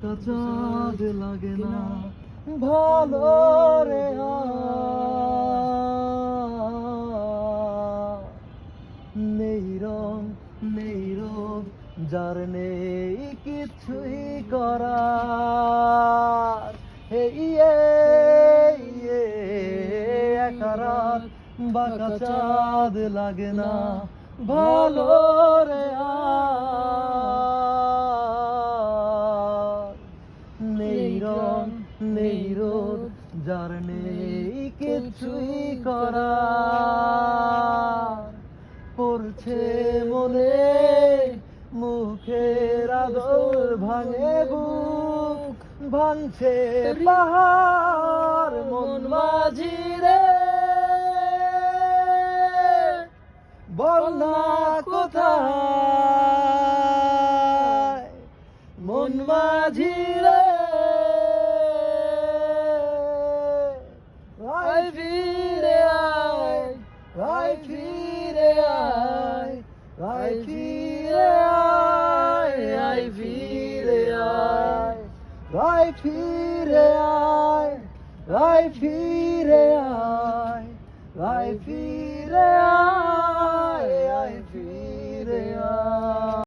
চাঁদ লাগে না ভালো রে নেই রং নেই রোগ যার নেই কিছুই করার হে ইয়ে ইয়ে একা রাত বাঁকা চাঁদ লাগে না ভালো রে নেই রং নেই রোদ যার নেই কিছুই করার পড়ছে মনে মুখের আদর ভাঙে বুক ভাঙছে পাহাড় মন মাঝি রে বল না কোথায় মন মাঝি রে আয় ফিরে আয় আয় ফিরে আয় আয় ফিরে আয় আয় ফিরে আয় আয় ফিরে আয় আয় ফিরে আয় আয় ফিরে আয়